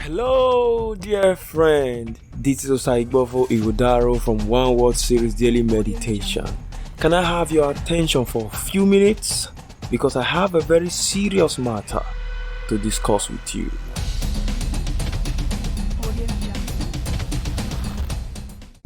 Hello, dear friend. This is OSAIGBOVO IGHODARO from One Word Series Daily Meditation. Can I have your attention for a few minutes? Because I have a very serious matter to discuss with you.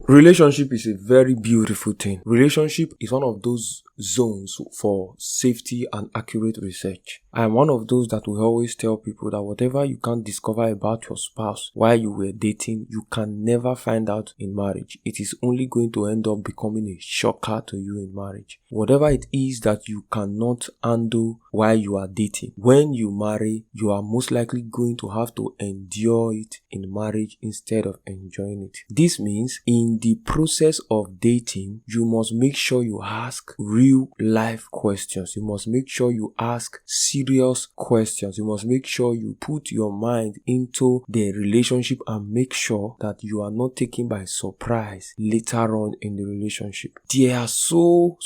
Relationship is a very beautiful thing. Relationship is one of those zones for safety and accurate research. I am one of those that will always tell people that whatever you can't discover about your spouse while you were dating, you can never find out in marriage. It is only going to end up becoming a shocker to you in marriage. Whatever it is that you cannot handle while you are dating, when you marry, you are most likely going to have to endure it in marriage instead of enjoying it. This means in the process of dating, you must make sure you ask real life questions. You must make sure you ask serious questions. You must make sure you put your mind into the relationship and make sure that you are not taken by surprise later on in the relationship. There are so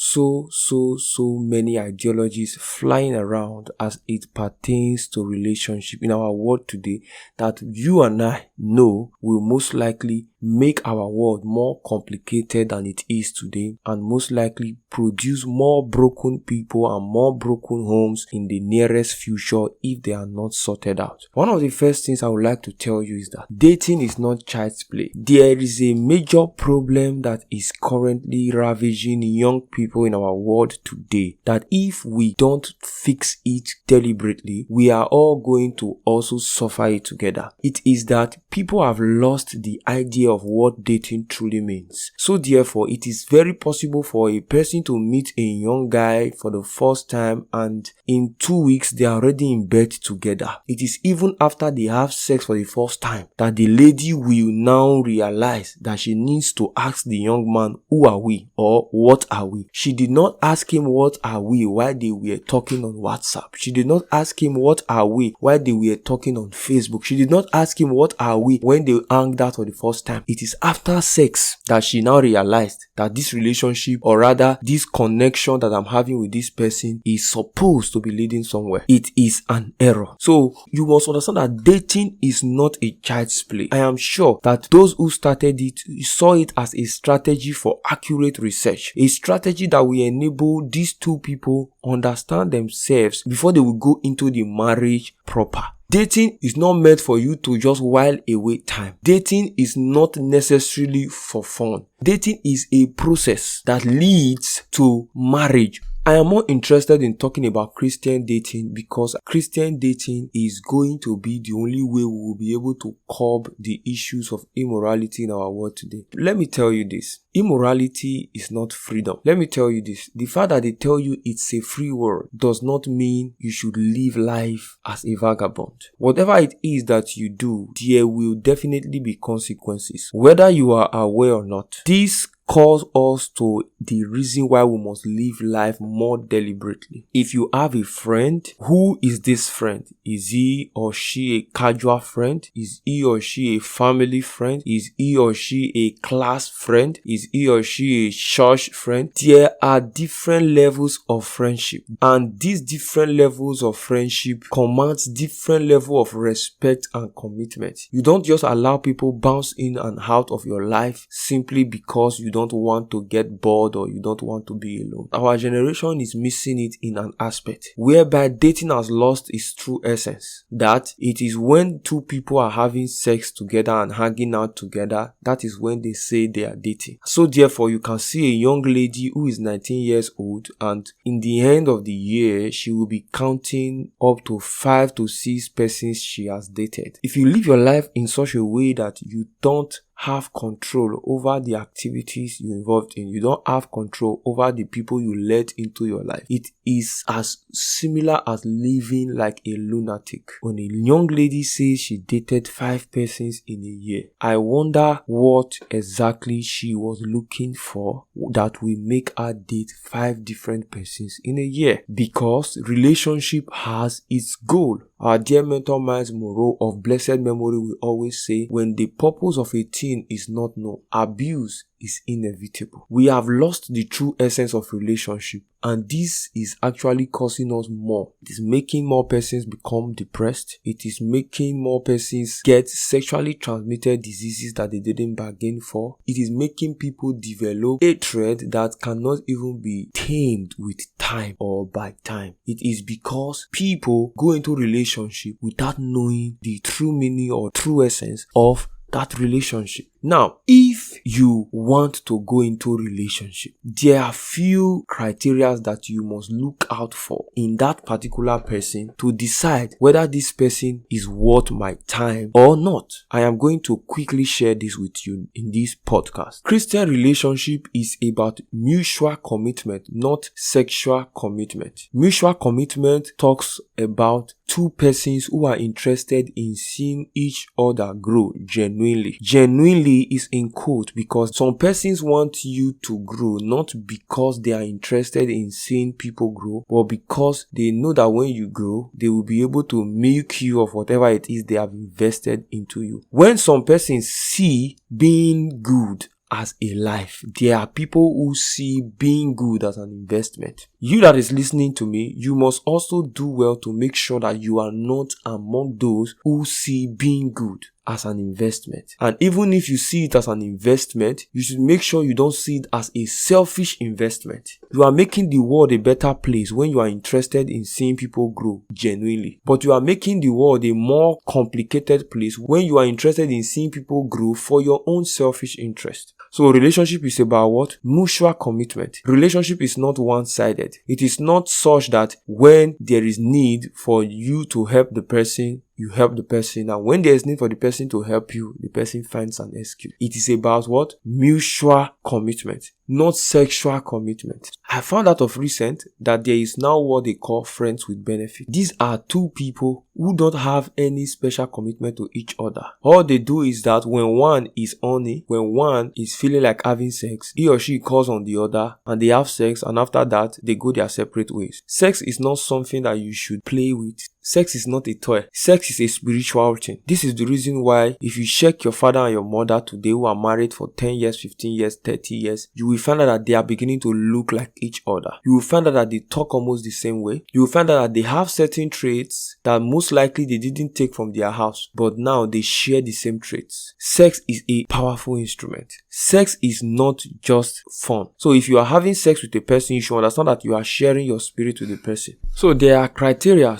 many ideologies flying around as it pertains to relationship in our world today that you and I know will most likely make our world more complicated than it is today, and most likely produce more broken people and more broken homes in the nearest future if they are not sorted out. One of the first things I would like to tell you is that dating is not child's play. There is a major problem that is currently ravaging young people in our world today that if we don't fix it deliberately, we are all going to also suffer it together. It is that people have lost the idea of what dating truly means. So therefore, it is very possible for a person to meet a young guy for the first time and in 2 weeks they are already in bed together. It is even after they have sex for the first time that the lady will now realize that she needs to ask the young man, who are we or what are we? She did not ask him what are we while they were talking on WhatsApp. She did not ask him what are we while they were talking on Facebook. She did not ask him what are we when they hanged out for the first time. It is after sex that she now realized that this relationship, or rather this connection that I'm having with this person, is supposed to be leading somewhere. It is an error. So you must understand that dating is not a child's play. I am sure that those who started it saw it as a strategy for accurate research, a strategy that will enable these two people understand themselves before they will go into the marriage proper. Dating is not meant for you to just while away time. Dating is not necessarily for fun. Dating is a process that leads to marriage. I am more interested in talking about Christian dating because Christian dating is going to be the only way we will be able to curb the issues of immorality in our world today. Let me tell you this. Immorality is not freedom. Let me tell you this. The fact that they tell you it's a free world does not mean you should live life as a vagabond. Whatever it is that you do, there will definitely be consequences, whether you are aware or not. This calls us to the reason why we must live life more deliberately. If you have a friend, who is this friend? Is he or she a casual friend? Is he or she a family friend? Is he or she a class friend? Is he or she a church friend? There are different levels of friendship, and these different levels of friendship commands different level of respect and commitment. You don't just allow people bounce in and out of your life simply because you don't want to get bored or you don't want to be alone. Our generation is missing it in an aspect whereby dating has lost its true essence. That it is when two people are having sex together and hanging out together, that is when they say they are dating. So therefore, you can see a young lady who is 19 years old and in the end of the year, she will be counting up to 5 to 6 persons she has dated. If you live your life in such a way that you don't have control over the activities you involved in, you don't have control over the people you let into your life, it is as similar as living like a lunatic. When a young lady says she dated 5 persons in a year, I wonder what exactly she was looking for that will make her date 5 different persons in a year. Because relationship has its goal. Our dear mentor Miles Monroe of blessed memory will always say, when the purpose of a thing is not known, abuse is inevitable. We have lost the true essence of relationship, And this is actually causing us more. It is making more persons become depressed. It is making more persons get sexually transmitted diseases that they didn't bargain for. It is making people develop hatred that cannot even be tamed with time or by time. It is because people go into relationship without knowing the true meaning or true essence of that relationship. Now, if you want to go into a relationship, there are few criteria that you must look out for in that particular person to decide whether this person is worth my time or not. I am going to quickly share this with you in this podcast. Christian relationship is about mutual commitment, not sexual commitment. Mutual commitment talks about two persons who are interested in seeing each other grow genuinely. Genuinely is in quote because some persons want you to grow not because they are interested in seeing people grow, but because they know that when you grow, they will be able to milk you of whatever it is they have invested into you. When some persons see being good as a life, there are people who see being good as an investment. You that is listening to me, you must also do well to make sure that you are not among those who see being good as an investment. And even if you see it as an investment, you should make sure you don't see it as a selfish investment. You are making the world a better place when you are interested in seeing people grow genuinely. But you are making the world a more complicated place when you are interested in seeing people grow for your own selfish interest. So relationship is about what? Mutual commitment. Relationship is not one-sided. It is not such that when there is need for you to help the person, you help the person, and when there is need for the person to help you, the person finds an excuse. It is about what? Mutual commitment, not sexual commitment. I found out of recent that there is now what they call friends with benefit. These are two people who don't have any special commitment to each other. All they do is that when one is horny, when one is feeling like having sex, he or she calls on the other and they have sex, and after that they go their separate ways. Sex is not something that you should play with. Sex is not a toy. Sex is a spiritual thing. This is the reason why if you check your father and your mother today who are married for 10 years, 15 years, 30 years, you will find out that they are beginning to look like each other. You will find out that they talk almost the same way. You will find out that they have certain traits that most likely they didn't take from their house, but now they share the same traits. Sex is a powerful instrument. Sex is not just fun. So if you are having sex with a person, you should understand that you are sharing your spirit with the person. So there are criteria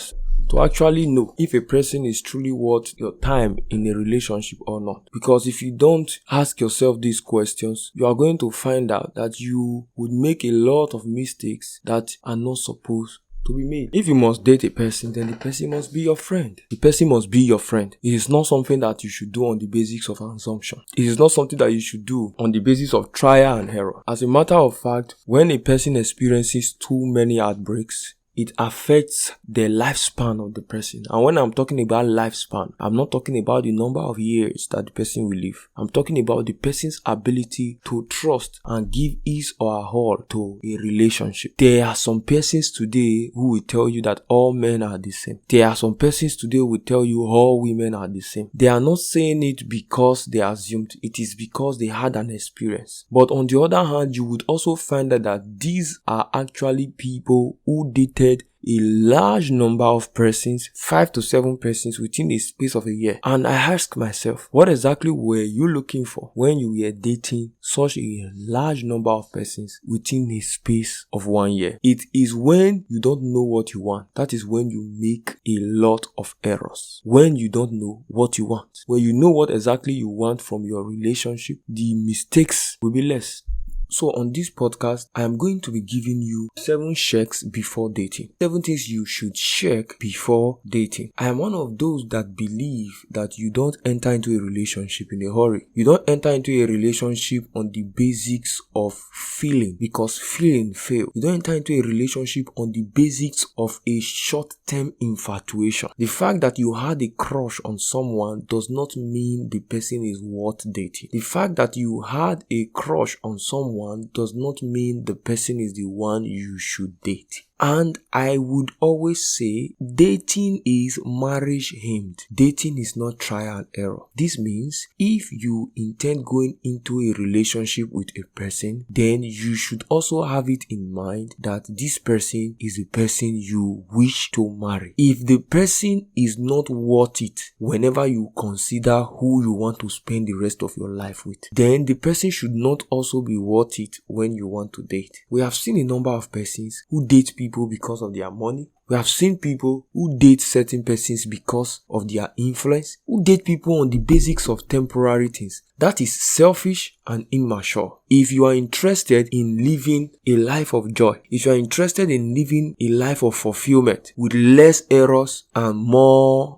to actually know if a person is truly worth your time in a relationship or not. Because if you don't ask yourself these questions, you are going to find out that you would make a lot of mistakes that are not supposed to be made. If you must date a person, then the person must be your friend. The person must be your friend. It is not something that you should do on the basis of assumption. It is not something that you should do on the basis of trial and error. As a matter of fact, when a person experiences too many heartbreaks, it affects the lifespan of the person. And when I'm talking about lifespan, I'm not talking about the number of years that the person will live. I'm talking about the person's ability to trust and give his or her all to a relationship. There are some persons today who will tell you that all men are the same. There are some persons today who will tell you all women are the same. They are not saying it because they assumed. It is because they had an experience. But on the other hand, you would also find out that these are actually people who dated a large number of persons, 5 to 7 persons within a space of a year. And I ask myself, what exactly were you looking for when you were dating such a large number of persons within a space of 1 year? It is when you don't know what you want. That is when you make a lot of errors. When you don't know what you want. When you know what exactly you want from your relationship, the mistakes will be less. So on this podcast, I am going to be giving you 7 checks before dating. 7 things you should check before dating. I am one of those that believe that you don't enter into a relationship in a hurry. You don't enter into a relationship on the basics of feeling, because feeling fail. You don't enter into a relationship on the basics of a short-term infatuation. The fact that you had a crush on someone does not mean the person is worth dating. The fact that you had a crush on someone does not mean the person is the one you should date. And I would always say dating is marriage hemmed. Dating is not trial and error. This means if you intend going into a relationship with a person, then you should also have it in mind that this person is the person you wish to marry. If the person is not worth it whenever you consider who you want to spend the rest of your life with, then the person should not also be worth it when you want to date. We have seen a number of persons who date people because of their money. We have seen people who date certain persons because of their influence, who date people on the basics of temporary things. That is selfish and immature. If you are interested in living a life of joy, if you are interested in living a life of fulfillment with less errors and more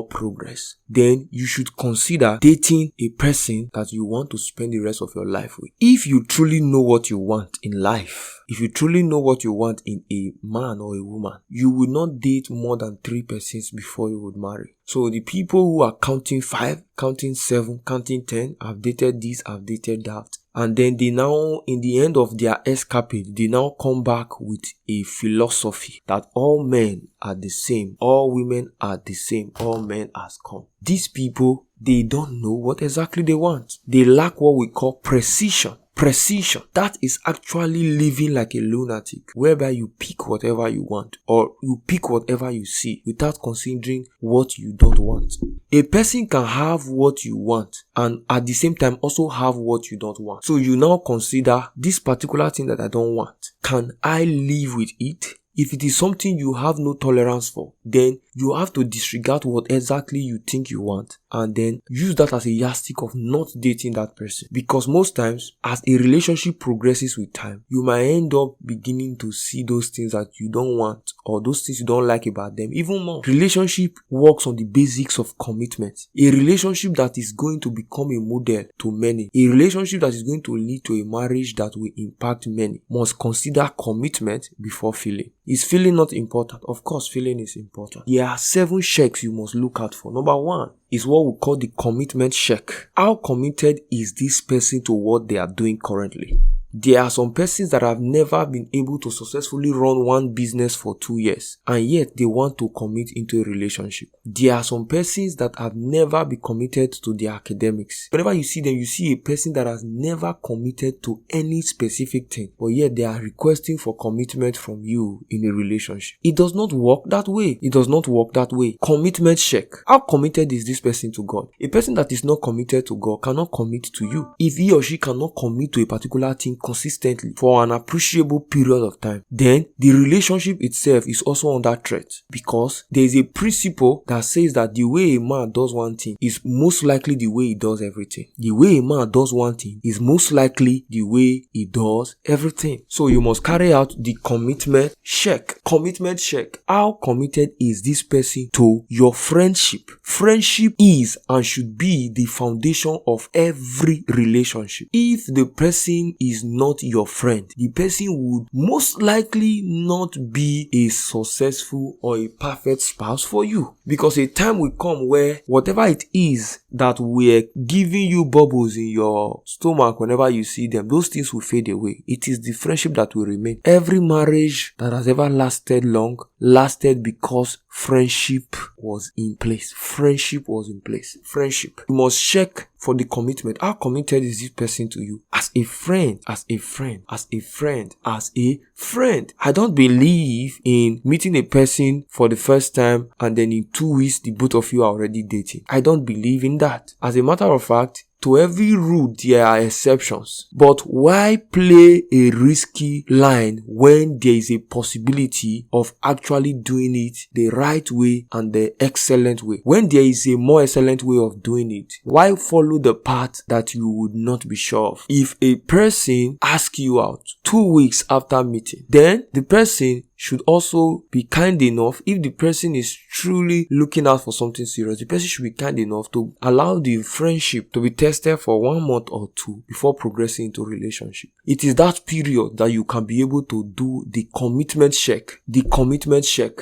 progress, then you should consider dating a person that you want to spend the rest of your life with. If you truly know what you want in life, if you truly know what you want in a man or a woman, you will not date more than 3 persons before you would marry. So the people who are counting 5, counting 7, counting 10, I've dated this, I've dated that, and then they now, in the end of their escapade, they now come back with a philosophy that all men are the same, all women are the same, all men are scum. These people, they don't know what exactly they want. They lack what we call precision. That is actually living like a lunatic, whereby you pick whatever you want or you pick whatever you see without considering what you don't want. A person can have what you want and at the same time also have what you don't want. So you now consider this particular thing that I don't want. Can I live with it? If it is something you have no tolerance for, then you have to disregard what exactly you think you want and then use that as a yardstick of not dating that person. Because most times, as a relationship progresses with time, you might end up beginning to see those things that you don't want or those things you don't like about them even more. Relationship works on the basics of commitment. A relationship that is going to become a model to many, a relationship that is going to lead to a marriage that will impact many, must consider commitment before feeling. Is feeling not important? Of course, feeling is important. There are 7 checks you must look out for. Number 1 is what we call the commitment check. How committed is this person to what they are doing currently? There are some persons that have never been able to successfully run one business for 2 years and yet they want to commit into a relationship. There are some persons that have never been committed to their academics. Whenever you see them, you see a person that has never committed to any specific thing, but yet they are requesting for commitment from you in a relationship. It does not work that way. Commitment check. How committed is this person to God? A person that is not committed to God cannot commit to you. If he or she cannot commit to a particular thing consistently for an appreciable period of time, then the relationship itself is also under threat, because there is a principle that says that the way a man does one thing is most likely the way he does everything. The way a man does one thing is most likely the way he does everything. So you must carry out the commitment check. How committed is this person to your friendship? Friendship is and should be the foundation of every relationship. If the person is not your friend, the person would most likely not be a successful or a perfect spouse for you, because a time will come where whatever it is that we're giving you bubbles in your stomach whenever you see them, those things will fade away. It is the friendship that will remain. Every marriage that has ever lasted long lasted because friendship was in place. Friendship. You must check for the commitment. How committed is this person to you? As a friend. I don't believe in meeting a person for the first time and then in 2 weeks the both of you are already dating. I don't believe in that. As a matter of fact, to every rule there are exceptions. But why play a risky line when there is a possibility of actually doing it the right way and the excellent way? When there is a more excellent way of doing it, why follow the path that you would not be sure of? If a person asks you out 2 weeks after meeting, then the person should also be kind enough. If the person is truly looking out for something serious, the person should be kind enough to allow the friendship to be tested for 1 month or 2 before progressing into relationship. It is that period that you can be able to do the commitment check.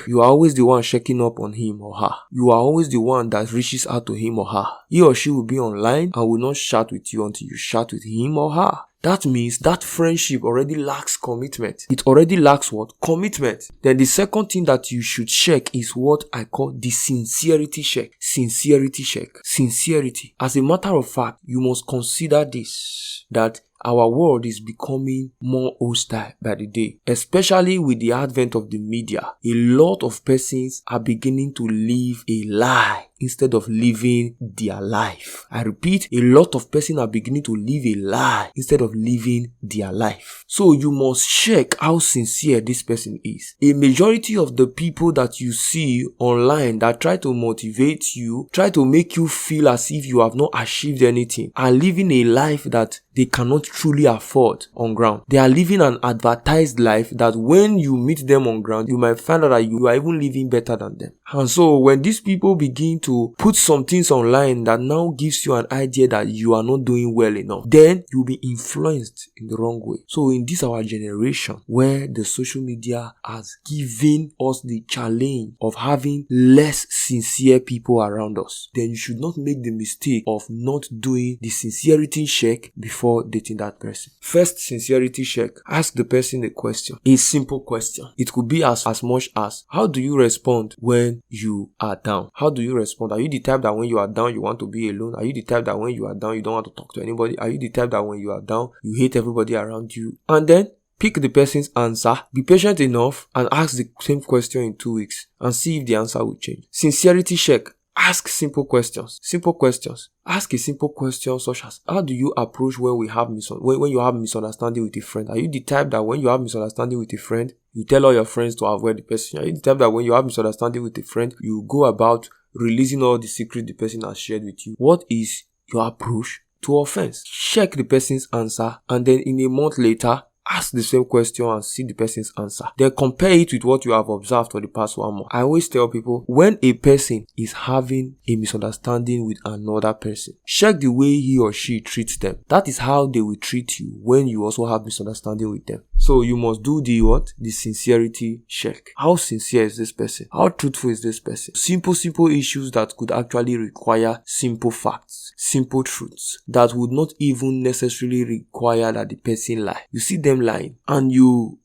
You are always the one checking up on him or her. You are always the one that reaches out to him or her. He or she will be online and will not chat with you until you chat with him or her. that means that friendship already lacks commitment. It already lacks what? Commitment. Then the second thing that you should check is what I call the sincerity check. Sincerity check. Sincerity. As a matter of fact, you must consider this, that our world is becoming more hostile by the day, especially with the advent of the media. A lot of persons are beginning to live a lie instead of living their life. I repeat, a lot of persons are beginning to live a lie instead of living their life. So you must check how sincere this person is. A majority of the people that you see online that try to motivate you, try to make you feel as if you have not achieved anything, are living a life that they cannot truly afford on ground. They are living an advertised life that when you meet them on ground, you might find out that you are even living better than them. And so when these people begin to put some things online that now gives you an idea that you are not doing well enough, then you'll be influenced in the wrong way. So in this our generation where the social media has given us the challenge of having less sincere people around us, then you should not make the mistake of not doing the sincerity check before dating that person. First sincerity check. Ask the person a question. A simple question. It could be as much as, how do you respond when you are down? How do you respond? Are you the type that when you are down you want to be alone? Are you the type that when you are down you don't want to talk to anybody? Are you the type that when you are down you hate everybody around you? And then pick the person's answer. Be patient enough and ask the same question in 2 weeks and see if the answer will change. Sincerity check. Ask simple questions. Simple questions. Ask a simple question such as, how do you approach when you have misunderstanding with a friend? Are you the type that when you have misunderstanding with a friend, you tell all your friends to avoid the person? Are you the type that when you have misunderstanding with a friend, you go about releasing all the secret the person has shared with you? What is your approach to offense? Check the person's answer, and then in a month later, ask the same question and see the person's answer. Then compare it with what you have observed for the past 1 month. I always tell people, when a person is having a misunderstanding with another person, check the way he or she treats them. That is how they will treat you when you also have misunderstanding with them. So you must do the sincerity check. How sincere is this person? How truthful is this person? Simple issues that could actually require simple facts, simple truths that would not even necessarily require that the person lie. You see them lying and you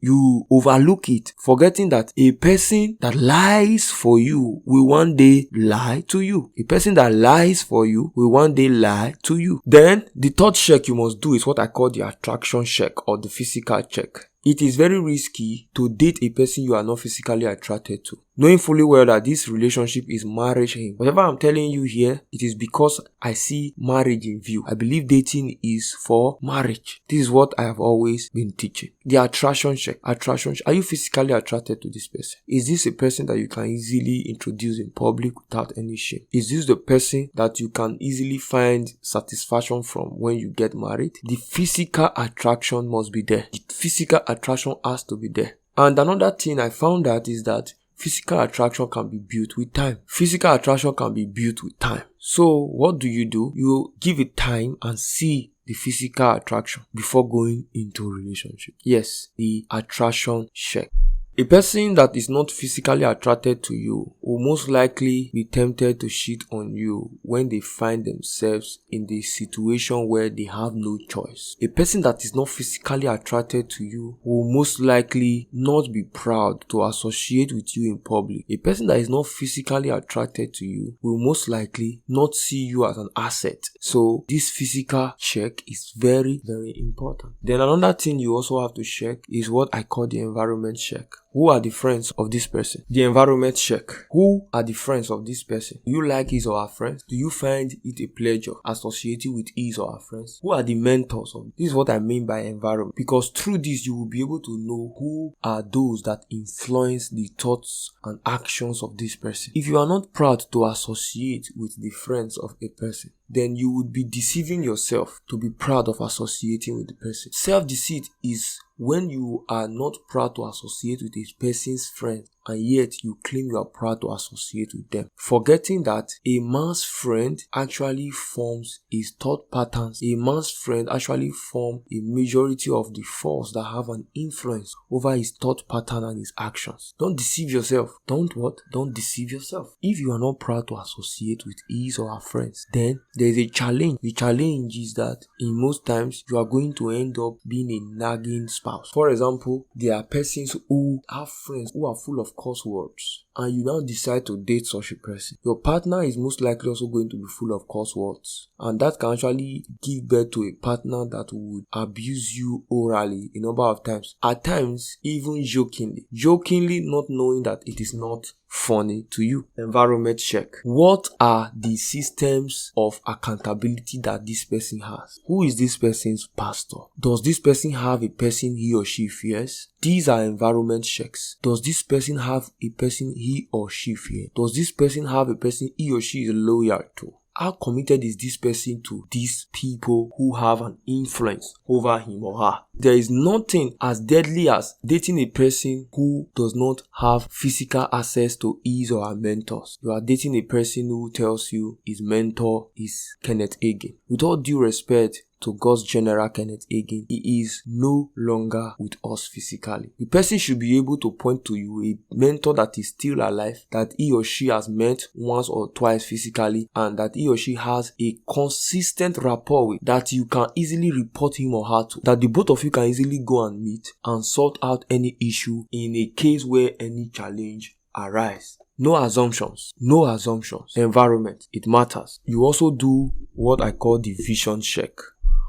overlook it, forgetting that a person that lies for you will one day lie to you. A person that lies for you will one day lie to you. Then the third check you must do is what I call the attraction check or the physical check. It is very risky to date a person you are not physically attracted to, knowing fully well that this relationship is marriage aim. Whatever I'm telling you here, it is because I see marriage in view. I believe dating is for marriage. This is what I have always been teaching. The attraction check. Attraction check. Are you physically attracted to this person? Is this a person that you can easily introduce in public without any shame? Is this the person that you can easily find satisfaction from when you get married? The physical attraction must be there. The physical attraction has to be there. And another thing I found out is that physical attraction can be built with time. Physical attraction can be built with time. So what do? You give it time and see the physical attraction before going into a relationship. Yes, the attraction check. A person that is not physically attracted to you will most likely be tempted to cheat on you when they find themselves in the situation where they have no choice. A person that is not physically attracted to you will most likely not be proud to associate with you in public. A person that is not physically attracted to you will most likely not see you as an asset. So this physical check is very, very important. Then another thing you also have to check is what I call the environment check. Who are the friends of this person? The environment check. Who are the friends of this person? Do you like his or her friends? Do you find it a pleasure associating with his or her friends? Who are the mentors of this? Is what I mean by environment. Because through this, you will be able to know who are those that influence the thoughts and actions of this person. If you are not proud to associate with the friends of a person, then you would be deceiving yourself to be proud of associating with the person. Self-deceit is when you are not proud to associate with a person's friends and yet you claim you are proud to associate with them. Forgetting that a man's friend actually forms his thought patterns. A man's friend actually forms a majority of the force that have an influence over his thought pattern and his actions. Don't deceive yourself. Don't deceive yourself. If you are not proud to associate with his or her friends, then there is a challenge. The challenge is that in most times you are going to end up being a nagging spouse. For example, there are persons who have friends who are full of curse words, and you now decide to date such a person. Your partner is most likely also going to be full of curse words, and that can actually give birth to a partner that would abuse you orally a number of times. At times, even jokingly not knowing that it is not funny to you. Environment check. What are the systems of accountability that this person has? Who is this person's pastor? Does this person have a person he or she fears? These are environment checks. Does this person have a person he or she fears? Does this person have a person he or she is loyal to? How committed is this person to these people who have an influence over him or her? There is nothing as deadly as dating a person who does not have physical access to his or her mentors. You are dating a person who tells you his mentor is Kenneth Hagin. With all due respect to God's general Kenneth Hagin, he is no longer with us physically. The person should be able to point to you a mentor that is still alive, that he or she has met once or twice physically, and that he or she has a consistent rapport with, that you can easily report him or her to, that the both of you can easily go and meet and sort out any issue in a case where any challenge arise. No assumptions. Environment, it matters. You also do what I call the vision check.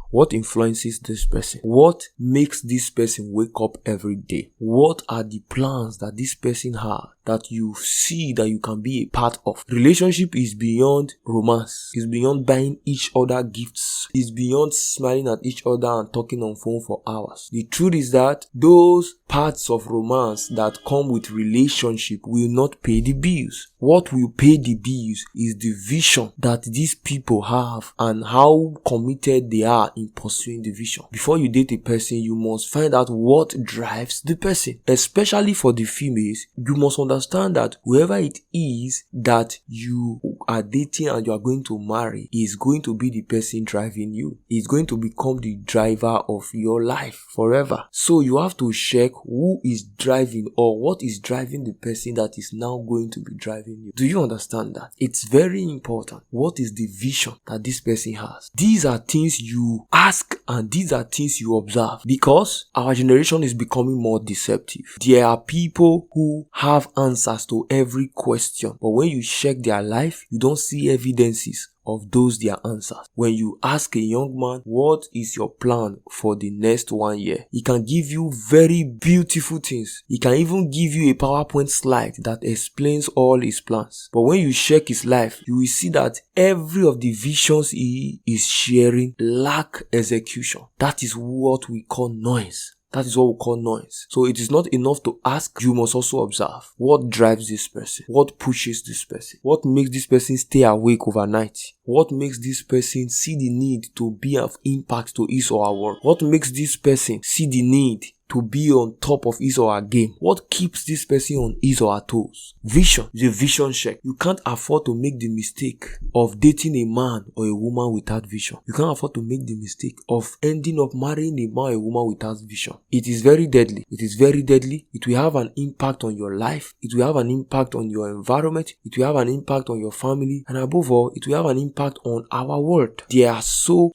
What influences this person? What makes this person wake up every day? What are the plans that this person has that you see that you can be a part of? Relationship is beyond romance. It's beyond buying each other gifts. It's beyond smiling at each other and talking on phone for hours. The truth is that those parts of romance that come with relationship will not pay the bills. What will pay the bills is the vision that these people have and how committed they are in pursuing the vision. Before you date a person, you must find out what drives the person. Especially for the females, you must understand that whoever it is that you are dating and you are going to marry is going to be the person driving you. It's going to become the driver of your life forever. So you have to check who is driving or what is driving the person that is now going to be driving you. Do you understand that? It's very important. What is the vision that this person has? These are things you ask and these are things you observe, because our generation is becoming more deceptive. There are people who have answers to every question, but when you check their life, you don't see evidences of those their answers. When you ask a young man, what is your plan for the next 1 year? He can give you very beautiful things. He can even give you a PowerPoint slide that explains all his plans. But when you check his life, you will see that every of the visions he is sharing lack execution. That is what we call noise. So it is not enough to ask, you must also observe. What drives this person? What pushes this person? What makes this person stay awake overnight? What makes this person see the need to be of impact to his or her work? What makes this person see the need to be on top of his or her game? What keeps this person on his or her toes? Vision is a vision check. You can't afford to make the mistake of dating a man or a woman without vision. You can't afford to make the mistake of ending up marrying a man or a woman without vision. It is very deadly. It will have an impact on your life. It will have an impact on your environment. It will have an impact on your family. And above all, it will have an impact on our world. There are so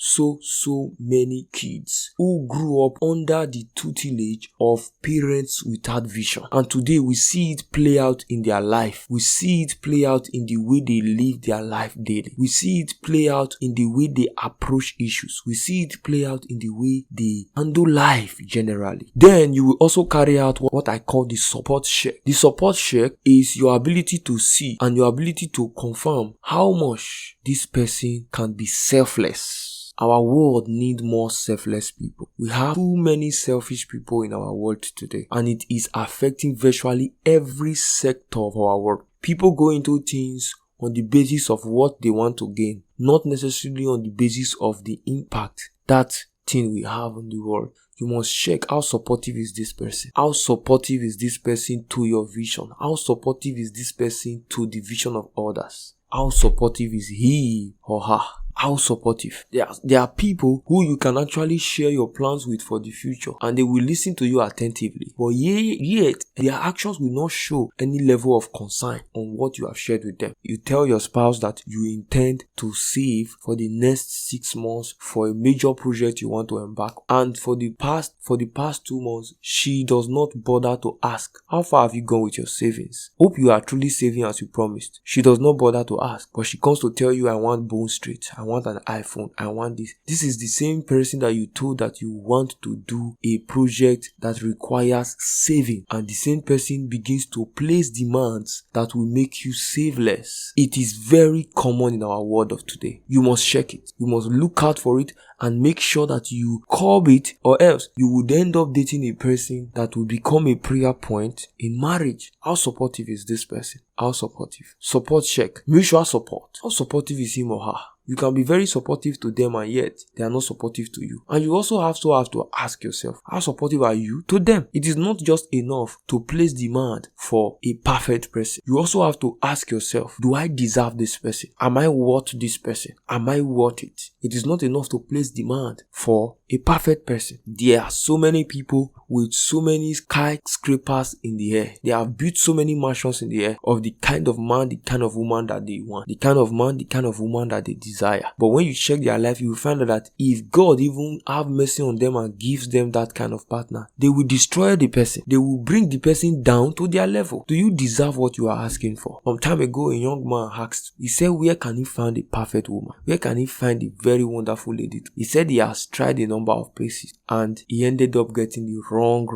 many kids who grew up under the tutelage of parents without vision, and today we see it play out in their life. We see it play out in the way they live their life daily. We see it play out in the way they approach issues. We see it play out in the way they handle life generally. Then you will also carry out what I call the support check. The support check is your ability to see and your ability to confirm how much this person can be selfless. Our world needs more selfless people. We have too many selfish people in our world today, and it is affecting virtually every sector of our world. People go into things on the basis of what they want to gain, not necessarily on the basis of the impact that thing we have in the world. You must check how supportive is this person. How supportive is this person to your vision? How supportive is this person to the vision of others? How supportive is he or her? How supportive? There are people who you can actually share your plans with for the future, and they will listen to you attentively. But yet, their actions will not show any level of concern on what you have shared with them. You tell your spouse that you intend to save for the next 6 months for a major project you want to embark, and for the past 2 months, she does not bother to ask, how far have you gone with your savings? Hope you are truly saving as you promised. She does not bother to ask, but she comes to tell you, I want Bone Street, I want an iPhone, I want this. This is the same person that you told that you want to do a project that requires saving, and the same person begins to place demands that will make you save less. It is very common in our world of today. You must check it. You must look out for it and make sure that you curb it, or else you would end up dating a person that will become a prayer point in marriage. How supportive is this person? How supportive? Support check. Mutual support. How supportive is him or her? You can be very supportive to them and yet they are not supportive to you. And you also have to ask yourself, how supportive are you to them? It is not just enough to place demand for a perfect person. You also have to ask yourself, do I deserve this person? Am I worth this person? Am I worth it? It is not enough to place demand for a perfect person. There are so many people with so many skyscrapers in the air. They have built so many mansions in the air of the kind of man, the kind of woman that they want, the kind of man, the kind of woman that they desire. But when you check their life, you will find out that if God even have mercy on them and gives them that kind of partner, they will destroy the person. They will bring the person down to their level. Do you deserve what you are asking for? Some time ago, a young man asked, he said, where can he find a perfect woman? Where can he find a very wonderful lady? He said he has tried a number of places and he ended up getting the wrong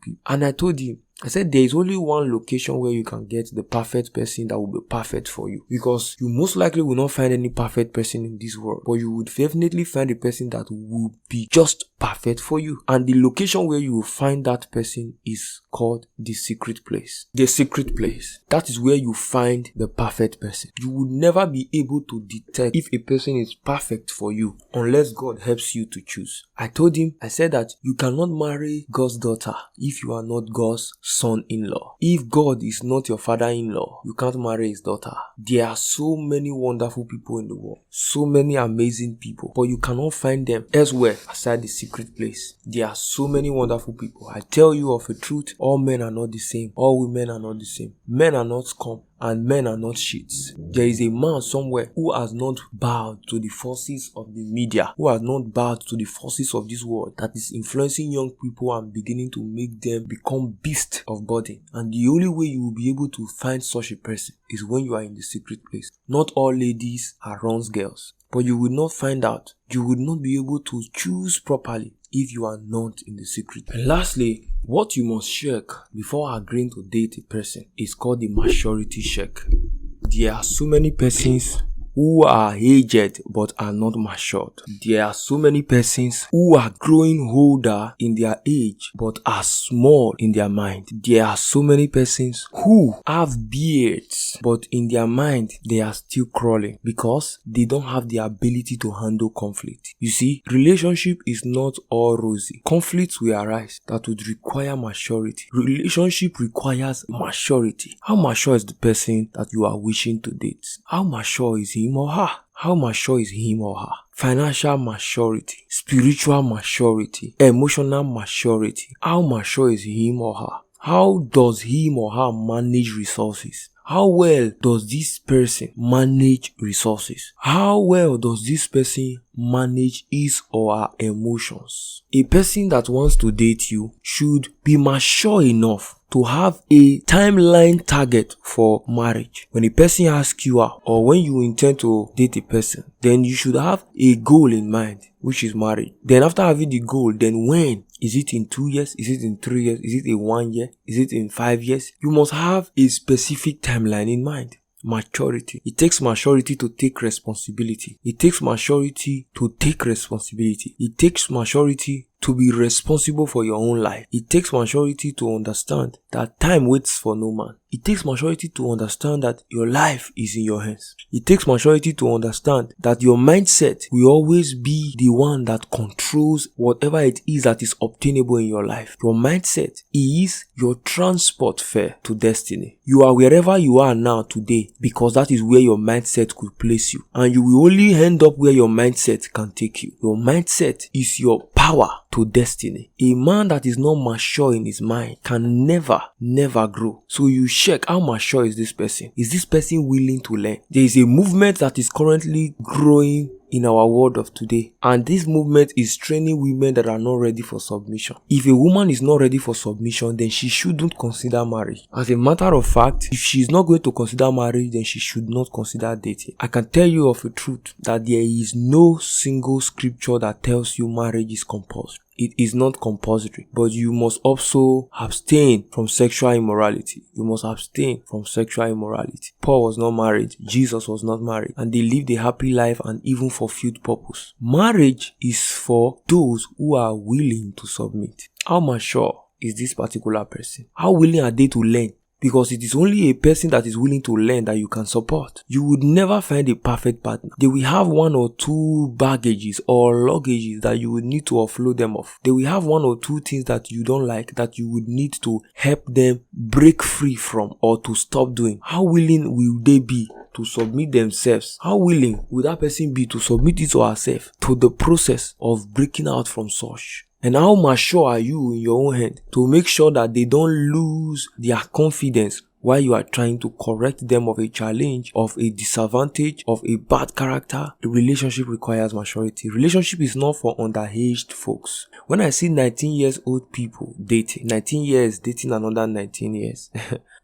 people. And I told him, I said there is only one location where you can get the perfect person that will be perfect for you, because you most likely will not find any perfect person in this world, but you would definitely find a person that will be just perfect for you. And the location where you will find that person is called the secret place. The secret place. That is where you find the perfect person. You will never be able to detect if a person is perfect for you unless God helps you to choose. I told him, I said that you cannot marry God's daughter if you are not God's son-in-law. If God is not your father-in-law, you can't marry his daughter. There are so many wonderful people in the world, so many amazing people, but you cannot find them elsewhere aside the secret place. There are so many wonderful people. I tell you of a truth, all men are not the same, all women are not the same. Men are not scum, and men are not shits. There is a man somewhere who has not bowed to the forces of the media, who has not bowed to the forces of this world, that is influencing young people and beginning to make them become beasts of body. And the only way you will be able to find such a person is when you are in the secret place. Not all ladies are Ron's girls, but you will not find out. You will not be able to choose properly if you are not in the secret. And lastly, what you must check before agreeing to date a person is called the maturity check. There are so many persons who are aged but are not matured. There are so many persons who are growing older in their age but are small in their mind. There are so many persons who have beards but in their mind they are still crawling because they don't have the ability to handle conflict. You see, relationship is not all rosy. Conflicts will arise that would require maturity. Relationship requires maturity. How mature is the person that you are wishing to date? How mature is him or her? How mature is him or her? Financial maturity, spiritual maturity, emotional maturity. How mature is him or her? How does him or her manage resources? How well does this person manage resources? How well does this person manage his or her emotions? A person that wants to date you should be mature enough to have a timeline target for marriage. When a person asks you out or when you intend to date a person, then you should have a goal in mind, which is marriage. Then after having the goal, then when? Is it in 2 years? Is it in 3 years? Is it in 1 year? Is it in 5 years? You must have a specific timeline in mind. Maturity. It takes maturity to take responsibility. It takes maturity to take responsibility. It takes maturity to be responsible for your own life. It takes maturity to understand that time waits for no man. It takes maturity to understand that your life is in your hands. It takes maturity to understand that your mindset will always be the one that controls whatever it is that is obtainable in your life. Your mindset is your transport fare to destiny. You are wherever you are now today because that is where your mindset could place you. And you will only end up where your mindset can take you. Your mindset is your power to destiny. A man that is not mature in his mind can never grow. So you check, how mature is this person? Is this person willing to learn? There is a movement that is currently growing in our world of today, and this movement is training women that are not ready for submission. If a woman is not ready for submission, then she shouldn't consider marriage. As a matter of fact, if she is not going to consider marriage, then she should not consider dating. I can tell you of a truth that there is no single scripture that tells you marriage is compulsory. It is not compulsory, but you must also abstain from sexual immorality. You must abstain from sexual immorality. Paul was not married. Jesus was not married. And they lived a happy life and even fulfilled purpose. Marriage is for those who are willing to submit. How mature is this particular person? How willing are they to learn? Because it is only a person that is willing to learn that you can support. You would never find a perfect partner. They will have one or two baggages or luggages that you would need to offload them off. They will have one or two things that you don't like that you would need to help them break free from or to stop doing. How willing will they be to submit themselves? How willing will that person be to submit his or herself to the process of breaking out from such? And how mature are you in your own head to make sure that they don't lose their confidence while you are trying to correct them of a challenge, of a disadvantage, of a bad character? The relationship requires maturity. Relationship is not for underaged folks. When I see 19 years old people dating, 19 years dating another 19 years,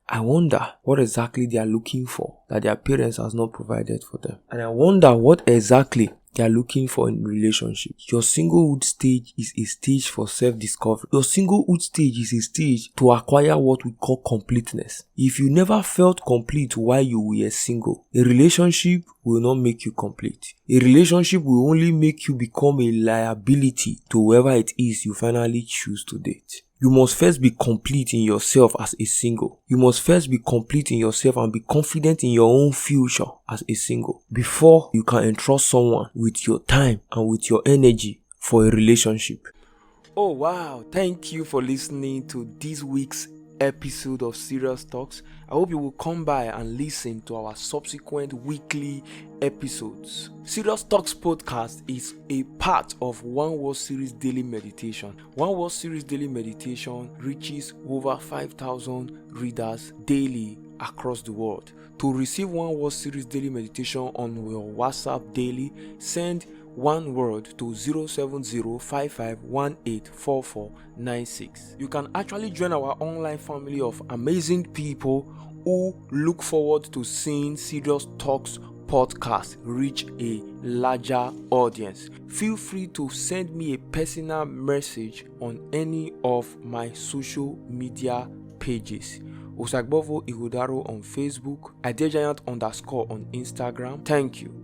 I wonder what exactly they are looking for that their parents has not provided for them. And I wonder what exactly they are looking for in relationships. Your singlehood stage is a stage for self-discovery. Your singlehood stage is a stage to acquire what we call completeness. If you never felt complete while you were single, a relationship will not make you complete. A relationship will only make you become a liability to whoever it is you finally choose to date. You must first be complete in yourself as a single. You must first be complete in yourself and be confident in your own future as a single before you can entrust someone with your time and with your energy for a relationship. Oh wow, thank you for listening to this week's episode of Serious Talks. I hope you will come by and listen to our subsequent weekly episodes. Serious Talks podcast is a part of One Word Series Daily Meditation. One Word Series Daily Meditation reaches over 5,000 readers daily across the world. To receive One Word Series Daily Meditation on your WhatsApp daily, send one word to 07055184496. You can actually join our online family of amazing people who look forward to seeing Serious Talks podcast reach a larger audience. Feel free to send me a personal message on any of my social media pages. OSAIGBOVO IGHODARO on Facebook, IdeaGiant_ on Instagram. Thank you.